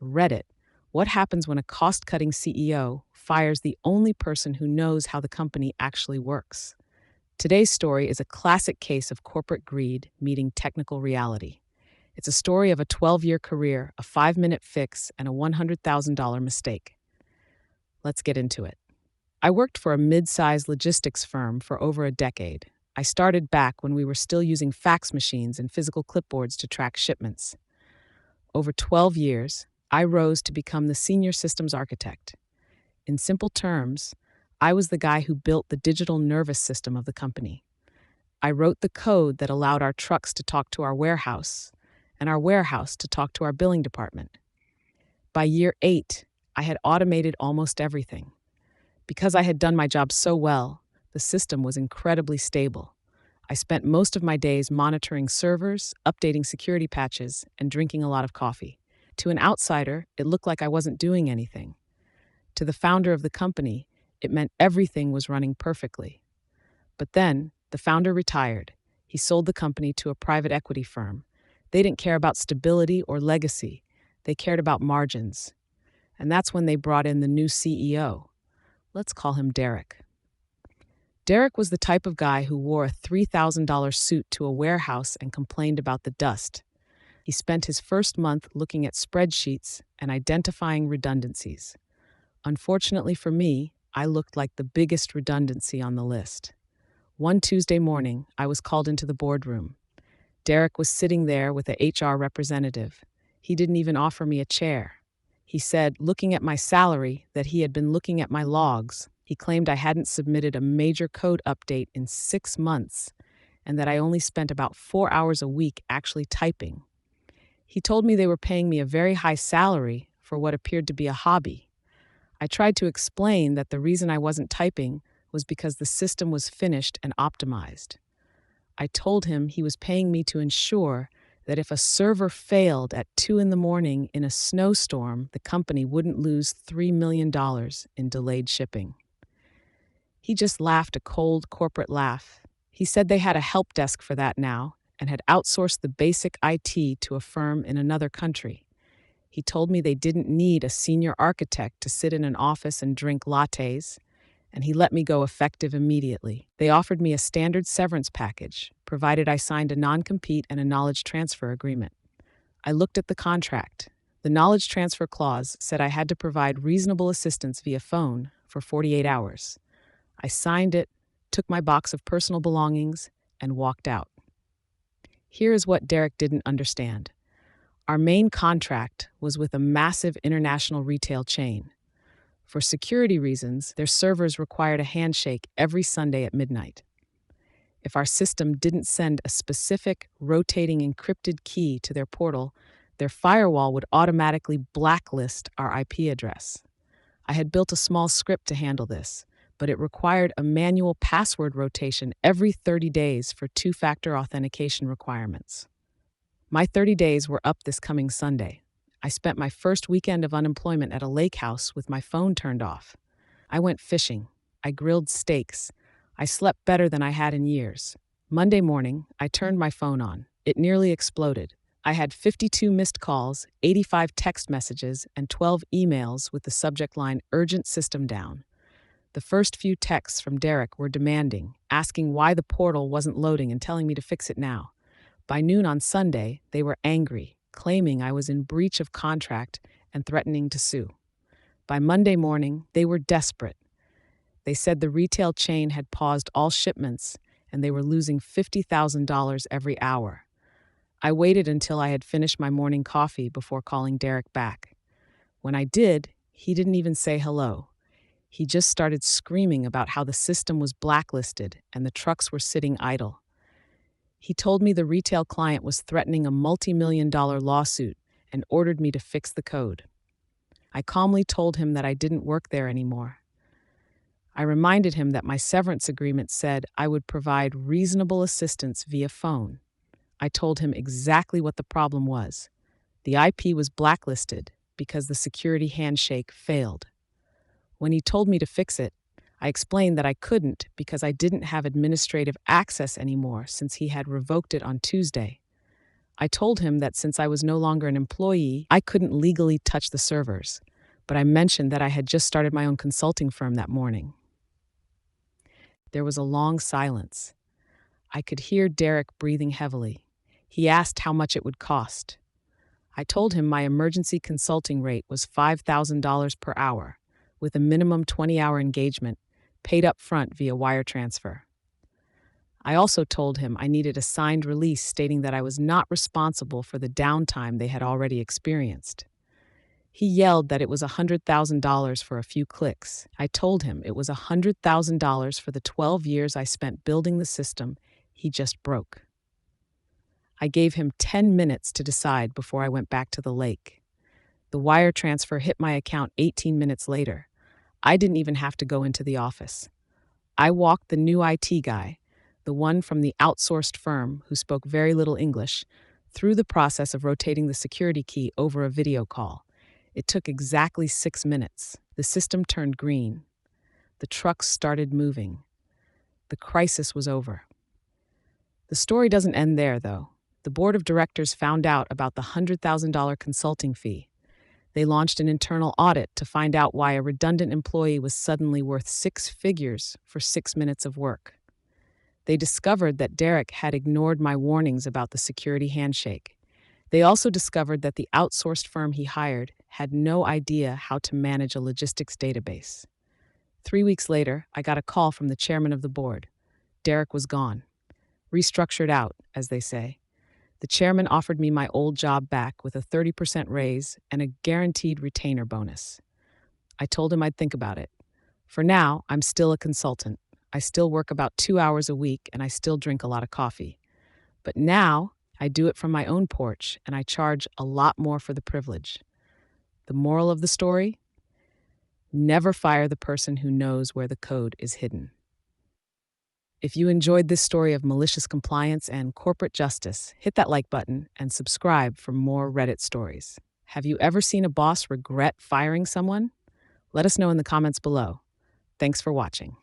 Reddit. What happens when a cost-cutting CEO fires the only person who knows how the company actually works? Today's story is a classic case of corporate greed meeting technical reality. It's a story of a 12-year career, a 5-minute fix, and a $100,000 mistake. Let's get into it. I worked for a mid-sized logistics firm for over a decade. I started back when we were still using fax machines and physical clipboards to track shipments. Over 12 years, I rose to become the senior systems architect. In simple terms, I was the guy who built the digital nervous system of the company. I wrote the code that allowed our trucks to talk to our warehouse and our warehouse to talk to our billing department. By year 8, I had automated almost everything. Because I had done my job so well, the system was incredibly stable. I spent most of my days monitoring servers, updating security patches, and drinking a lot of coffee. To an outsider, it looked like I wasn't doing anything. To the founder of the company, it meant everything was running perfectly. But then, the founder retired. He sold the company to a private equity firm. They didn't care about stability or legacy. They cared about margins. And that's when they brought in the new CEO. Let's call him Derek. Derek was the type of guy who wore a $3,000 suit to a warehouse and complained about the dust. He spent his first month looking at spreadsheets and identifying redundancies. Unfortunately for me, I looked like the biggest redundancy on the list. One Tuesday morning, I was called into the boardroom. Derek was sitting there with a HR representative. He didn't even offer me a chair. He said, looking at my salary, that he had been looking at my logs. He claimed I hadn't submitted a major code update in 6 months and that I only spent about 4 hours a week actually typing. He told me they were paying me a very high salary for what appeared to be a hobby. I tried to explain that the reason I wasn't typing was because the system was finished and optimized. I told him he was paying me to ensure that if a server failed at 2 a.m. in a snowstorm, the company wouldn't lose $3 million in delayed shipping. He just laughed a cold corporate laugh. He said they had a help desk for that now and had outsourced the basic IT to a firm in another country. He told me they didn't need a senior architect to sit in an office and drink lattes, and he let me go effective immediately. They offered me a standard severance package, provided I signed a non-compete and a knowledge transfer agreement. I looked at the contract. The knowledge transfer clause said I had to provide reasonable assistance via phone for 48 hours. I signed it, took my box of personal belongings, and walked out. Here is what Derek didn't understand. Our main contract was with a massive international retail chain. For security reasons, their servers required a handshake every Sunday at midnight. If our system didn't send a specific, rotating encrypted key to their portal, their firewall would automatically blacklist our IP address. I had built a small script to handle this, but it required a manual password rotation every 30 days for two-factor authentication requirements. My 30 days were up this coming Sunday. I spent my first weekend of unemployment at a lake house with my phone turned off. I went fishing. I grilled steaks. I slept better than I had in years. Monday morning, I turned my phone on. It nearly exploded. I had 52 missed calls, 85 text messages, and 12 emails with the subject line "Urgent System Down." The first few texts from Derek were demanding, asking why the portal wasn't loading and telling me to fix it now. By noon on Sunday, they were angry, claiming I was in breach of contract and threatening to sue. By Monday morning, they were desperate. They said the retail chain had paused all shipments and they were losing $50,000 every hour. I waited until I had finished my morning coffee before calling Derek back. When I did, he didn't even say hello. He just started screaming about how the system was blacklisted and the trucks were sitting idle. He told me the retail client was threatening a multi-million-dollar lawsuit and ordered me to fix the code. I calmly told him that I didn't work there anymore. I reminded him that my severance agreement said I would provide reasonable assistance via phone. I told him exactly what the problem was. The IP was blacklisted because the security handshake failed. When he told me to fix it, I explained that I couldn't because I didn't have administrative access anymore since he had revoked it on Tuesday. I told him that since I was no longer an employee, I couldn't legally touch the servers, but I mentioned that I had just started my own consulting firm that morning. There was a long silence. I could hear Derek breathing heavily. He asked how much it would cost. I told him my emergency consulting rate was $5,000 per hour, with a minimum 20-hour engagement, paid up front via wire transfer. I also told him I needed a signed release stating that I was not responsible for the downtime they had already experienced. He yelled that it was $100,000 for a few clicks. I told him it was $100,000 for the 12 years I spent building the system he just broke. I gave him 10 minutes to decide before I went back to the lake. The wire transfer hit my account 18 minutes later. I didn't even have to go into the office. I walked the new IT guy, the one from the outsourced firm who spoke very little English, through the process of rotating the security key over a video call. It took exactly 6 minutes. The system turned green. The trucks started moving. The crisis was over. The story doesn't end there, though. The board of directors found out about the $100,000 consulting fee. They launched an internal audit to find out why a redundant employee was suddenly worth 6 figures for 6 minutes of work. They discovered that Derek had ignored my warnings about the security handshake. They also discovered that the outsourced firm he hired had no idea how to manage a logistics database. 3 weeks later, I got a call from the chairman of the board. Derek was gone. Restructured out, as they say. The chairman offered me my old job back with a 30% raise and a guaranteed retainer bonus. I told him I'd think about it. For now, I'm still a consultant. I still work about 2 hours a week and I still drink a lot of coffee. But now, I do it from my own porch and I charge a lot more for the privilege. The moral of the story? Never fire the person who knows where the code is hidden. If you enjoyed this story of malicious compliance and corporate justice, hit that like button and subscribe for more Reddit stories. Have you ever seen a boss regret firing someone? Let us know in the comments below. Thanks for watching.